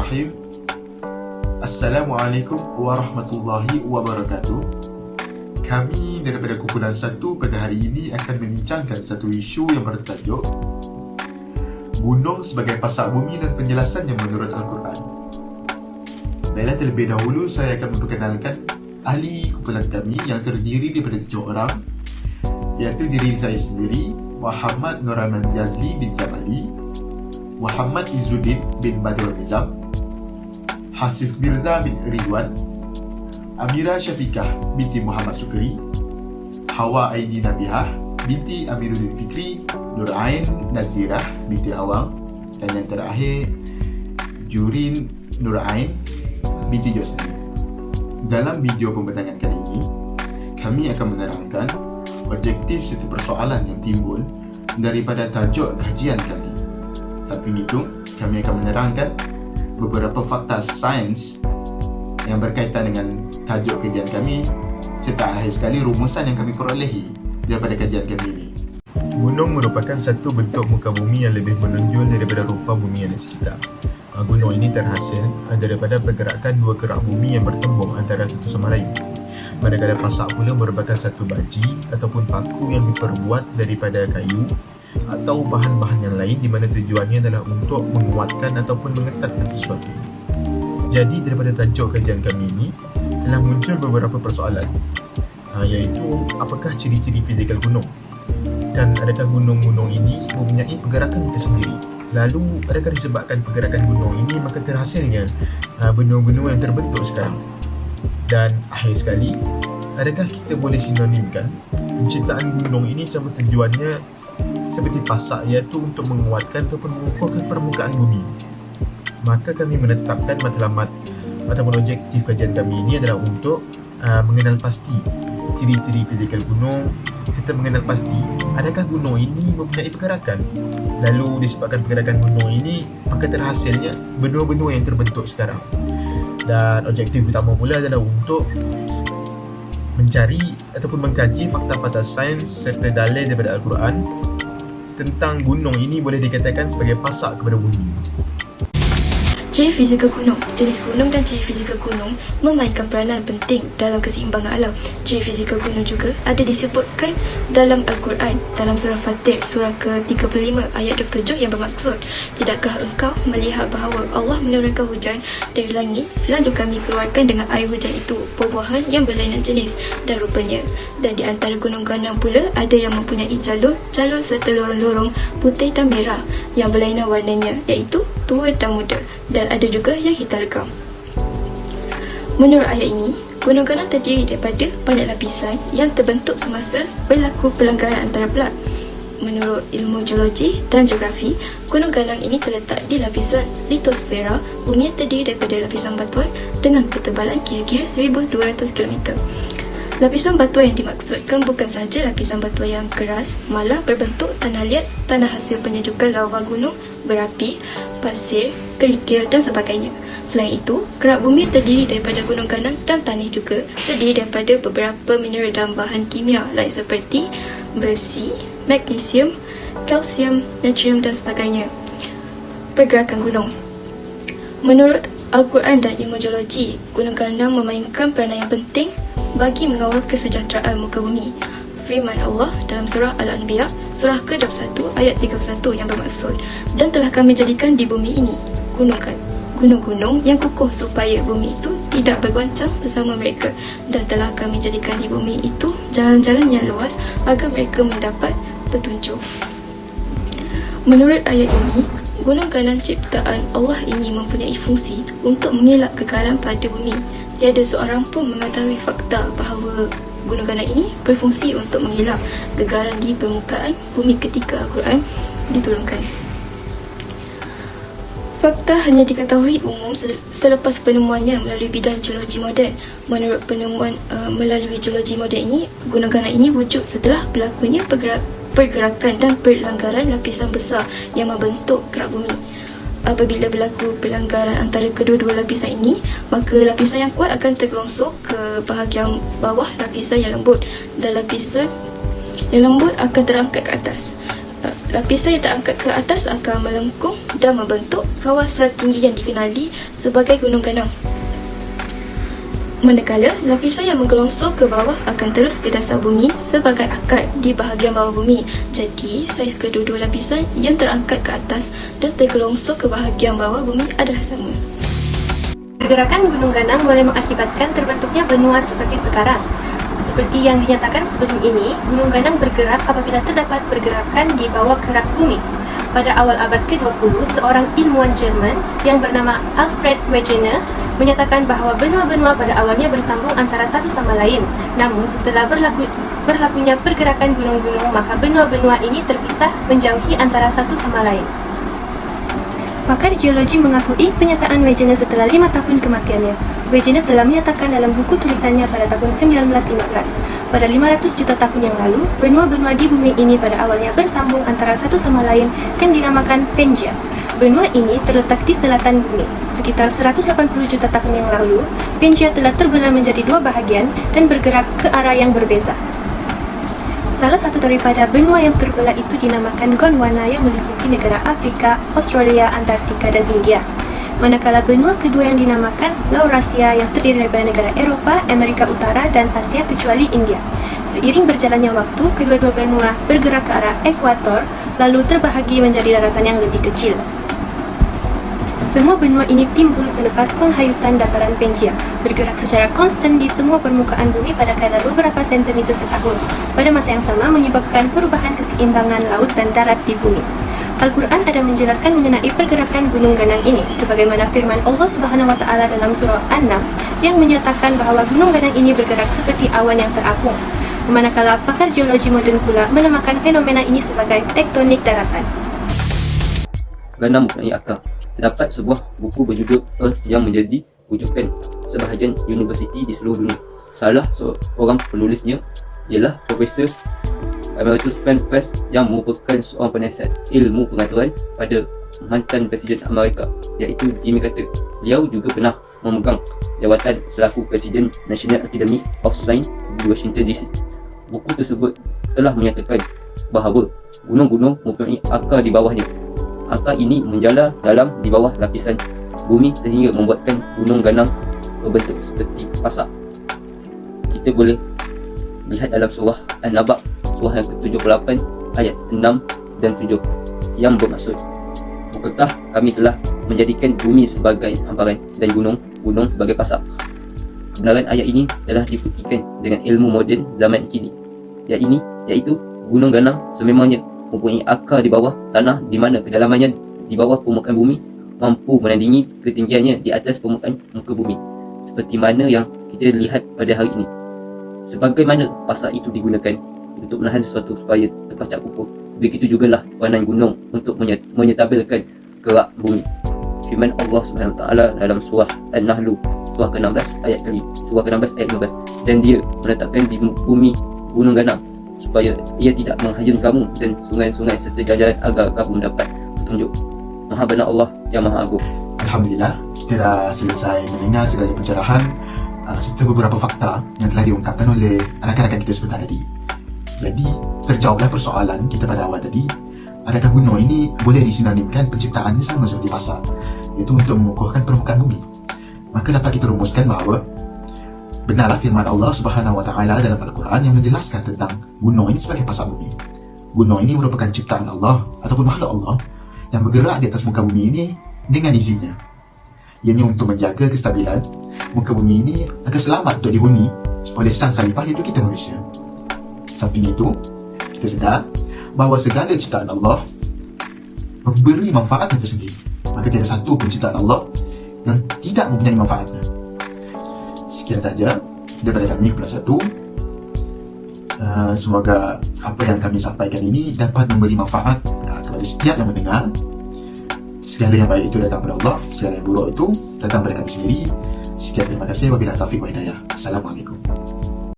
Bismillahirrahmanirrahim. Assalamualaikum warahmatullahi wabarakatuh. Kami daripada kumpulan 1 pada hari ini akan membincangkan satu isu yang bertajuk gunung sebagai pasak bumi dan penjelasannya menurut Al-Quran. Baiklah, terlebih dahulu saya akan memperkenalkan ahli kumpulan kami yang terdiri daripada 7 orang, iaitu diri saya sendiri, Muhammad Nuraman Jazli bin Jamali, Muhammad Izzuddin bin Badrul Nizam, Hasif Mirza bin Ridwan, Amira Syafiqah binti Muhammad Sukri, Hawa Aini Nabihah binti Amiruddin Fikri, Nur Ain Nazirah binti Awang, dan yang terakhir Jurin Nur Ain binti Josni. Dalam video pembentangan kali ini, kami akan menerangkan objektif serta persoalan yang timbul daripada tajuk kajian kami. Samping itu, kami akan menerangkan beberapa fakta sains yang berkaitan dengan tajuk kajian kami, serta akhir sekali rumusan yang kami perolehi daripada kajian kami ini. Gunung merupakan satu bentuk muka bumi yang lebih menonjol daripada rupa bumi yang di sekitar. Gunung ini terhasil daripada pergerakan dua gerak bumi yang bertembung antara satu sama lain. Manakala pasak pula merupakan satu baji ataupun paku yang diperbuat daripada kayu atau bahan-bahan yang lain, di mana tujuannya adalah untuk menguatkan ataupun mengetatkan sesuatu. Jadi daripada tajuk kajian kami ini telah muncul beberapa persoalan, iaitu apakah ciri-ciri fizikal gunung, dan adakah gunung-gunung ini mempunyai pergerakan tersendiri. Lalu adakah disebabkan pergerakan gunung ini maka terhasilnya benua-benua yang terbentuk sekarang. Dan akhir sekali, adakah kita boleh sinonimkan penciptaan gunung ini sama tujuannya seperti pasak, iaitu untuk menguatkan ataupun mengukuhkan permukaan bumi. Maka kami menetapkan matlamat ataupun objektif kajian kami ini adalah untuk mengenal pasti ciri-ciri fizikal gunung, serta mengenal pasti adakah gunung ini mempunyai pergerakan. Lalu disebabkan pergerakan gunung ini maka terhasilnya benua-benua yang terbentuk sekarang. Dan objektif utama pula adalah untuk mencari ataupun mengkaji fakta-fakta sains serta dalil daripada Al-Quran tentang gunung ini boleh dikatakan sebagai pasak kepada bumi. Ciri fizikal gunung. Jenis gunung dan ciri fizikal gunung memainkan peranan penting dalam keseimbangan alam. Ciri fizikal gunung juga ada disebutkan dalam Al-Quran, dalam surah Fatir, surah ke-35 ayat 27 yang bermaksud, tidakkah engkau melihat bahawa Allah menurunkan hujan dari langit, lalu kami keluarkan dengan air hujan itu buah-buahan yang berlainan jenis dan rupanya. Dan di antara gunung ganang pula ada yang mempunyai jalur serta lorong-lorong putih dan merah yang berlainan warnanya, iaitu tua dan muda, dan ada juga yang hitam legam. Menurut ayat ini, gunung ganang terdiri daripada banyak lapisan yang terbentuk semasa berlaku pelanggaran antara pelat. Menurut ilmu geologi dan geografi, gunung ganang ini terletak di lapisan litosfera. Bumi yang terdiri daripada lapisan batuan dengan ketebalan kira-kira 1200 km. Lapisan batuan yang dimaksudkan bukan sahaja lapisan batuan yang keras, malah berbentuk tanah liat, tanah hasil penyedukan lava gunung berapi, pasir, kerikil dan sebagainya. Selain itu, kerak bumi terdiri daripada gunung ganang dan tanah juga terdiri daripada beberapa mineral dan bahan kimia lain seperti besi, magnesium, kalsium, natrium dan sebagainya. Pergerakan gunung. Menurut Al-Quran dan ilmu geologi, gunung ganang memainkan peranan yang penting bagi mengawal kesejahteraan muka bumi. Firman Allah dalam surah Al-Anbiya, surah ke-21 ayat 31 yang bermaksud, dan telah kami jadikan di bumi ini gunung-gunung yang kukuh supaya bumi itu tidak bergoncang bersama mereka, dan telah kami jadikan di bumi itu jalan-jalan yang luas agar mereka mendapat petunjuk. Menurut ayat ini, gunung ganang ciptaan Allah ini mempunyai fungsi untuk mengelak kekalahan pada bumi. Tiada seorang pun mengetahui fakta bahawa gunung ganang ini berfungsi untuk mengelak gegaran di permukaan bumi ketika Al-Quran diturunkan. Fakta hanya diketahui umum selepas penemuannya melalui bidang geologi moden. Menurut penemuan melalui geologi moden ini, gunung ganang ini wujud setelah berlakunya pergerakan dan pelanggaran lapisan besar yang membentuk kerak bumi. Apabila berlaku pelanggaran antara kedua-dua lapisan ini, maka lapisan yang kuat akan tergelongsor ke bahagian bawah lapisan yang lembut, dan lapisan yang lembut akan terangkat ke atas. Lapisan yang terangkat ke atas akan melengkung dan membentuk kawasan tinggi yang dikenali sebagai gunung ganang. Manakala lapisan yang menggelongsor ke bawah akan terus ke dasar bumi sebagai akar di bahagian bawah bumi. Jadi, saiz kedua-dua lapisan yang terangkat ke atas dan tergelongsor ke bahagian bawah bumi adalah sama. Pergerakan gunung ganang boleh mengakibatkan terbentuknya benua seperti sekarang. Seperti yang dinyatakan sebelum ini, gunung ganang bergerak apabila terdapat pergerakan di bawah kerak bumi. Pada awal abad ke-20, seorang ilmuwan Jerman yang bernama Alfred Wegener menyatakan bahawa benua-benua pada awalnya bersambung antara satu sama lain. Namun, setelah berlakunya pergerakan gunung-gunung, maka benua-benua ini terpisah menjauhi antara satu sama lain. Pakar geologi mengakui pernyataan Wegener setelah 5 tahun kematiannya. Wegener telah menyatakan dalam buku tulisannya pada tahun 1915, pada 500 juta tahun yang lalu, benua-benua di bumi ini pada awalnya bersambung antara satu sama lain yang dinamakan Pangaea. Benua ini terletak di selatan bumi. Sekitar 180 juta tahun yang lalu, Pangaea telah terbelah menjadi dua bahagian dan bergerak ke arah yang berbeza. Salah satu daripada benua yang terbelah itu dinamakan Gondwana yang meliputi negara Afrika, Australia, Antartika dan India. Manakala benua kedua yang dinamakan Laurasia yang terdiri daripada negara Eropah, Amerika Utara dan Asia kecuali India. Seiring berjalannya waktu, kedua-dua benua bergerak ke arah ekuator lalu terbahagi menjadi daratan yang lebih kecil. Semua benua ini timbul selepas penghayutan dataran Pangaea, bergerak secara konstan di semua permukaan bumi pada kadar beberapa sentimeter setahun. Pada masa yang sama menyebabkan perubahan keseimbangan laut dan darat di bumi. Al-Quran ada menjelaskan mengenai pergerakan gunung ganang ini, sebagaimana firman Allah Subhanahu wa Ta'ala dalam surah An-Naml yang menyatakan bahawa gunung ganang ini bergerak seperti awan yang terapung. Manakala pakar geologi moden pula menamakan fenomena ini sebagai tektonik daratan. Ganang mempunyai akar. Terdapat sebuah buku berjudul Earth yang menjadi rujukan sebahagian universiti di seluruh dunia. Salah seorang penulisnya ialah Profesor Emeritus Frank Press yang merupakan seorang penasihat ilmu pengaturan pada mantan Presiden Amerika iaitu Jimmy Carter. Beliau juga pernah memegang jawatan selaku Presiden National Academy of Science di Washington DC. Buku tersebut telah menyatakan bahawa gunung-gunung mempunyai akar di bawahnya. Akar ini menjala dalam di bawah lapisan bumi sehingga membuatkan gunung ganang berbentuk seperti pasak. Kita boleh lihat dalam surah An-Naba, surah yang ke-78 ayat 6 dan 7 yang bermaksud, bukankah kami telah menjadikan bumi sebagai hamparan dan gunung-gunung sebagai pasak. Kebenaran ayat ini telah dibuktikan dengan ilmu moden zaman kini, iaitu gunung ganang sememangnya mempunyai akar di bawah tanah di mana kedalamannya di bawah permukaan bumi mampu menandingi ketinggiannya di atas permukaan muka bumi, seperti mana yang kita lihat pada hari ini. Sebagaimana pasak itu digunakan untuk menahan sesuatu supaya terpacak kukuh, begitu jugalah peranan gunung untuk menyetabilkan kerak bumi. Firman Allah Subhanahu Wa Taala dalam surah An-Nahl surah ke-16 ayat 15, dan dia menetapkan di bumi gunung ganang supaya ia tidak menghajam kamu dan sungai-sungai serta jalan agar kamu mendapat petunjuk. Maha benar Allah yang Maha Agung. Alhamdulillah, kita dah selesai mendengar segala pencerahan serta beberapa fakta yang telah diungkapkan oleh rakan-rakan kita sebentar tadi. Jadi, terjawablah persoalan kita pada awal tadi. Adakah gunung ini boleh disinonimkan penciptaannya sama seperti pasak, iaitu untuk mengukuhkan permukaan bumi? Maka dapat kita rumuskan bahawa benarlah firman Allah Subhanahu Wa Taala dalam Al-Quran yang menjelaskan tentang gunung ini sebagai pasak bumi. Gunung ini merupakan ciptaan Allah ataupun makhluk Allah yang bergerak di atas muka bumi ini dengan izinnya. Ianya untuk menjaga kestabilan muka bumi ini agar selamat untuk dihuni oleh sang khalifah iaitu kita manusia. Samping itu, kita sedar bahawa segala ciptaan Allah memberi manfaatnya tersendiri. Maka tiada satu pun ciptaan Allah yang tidak mempunyai manfaatnya. Sekian saja daripada kami Kelas 1. Semoga apa yang kami sampaikan ini dapat memberi manfaat kepada setiap yang mendengar. Segala yang baik itu datang daripada Allah, segala yang buruk itu datang daripada kami sendiri. Sekian, terima kasih. Wabillahi taufiq wal hidayah. Assalamualaikum.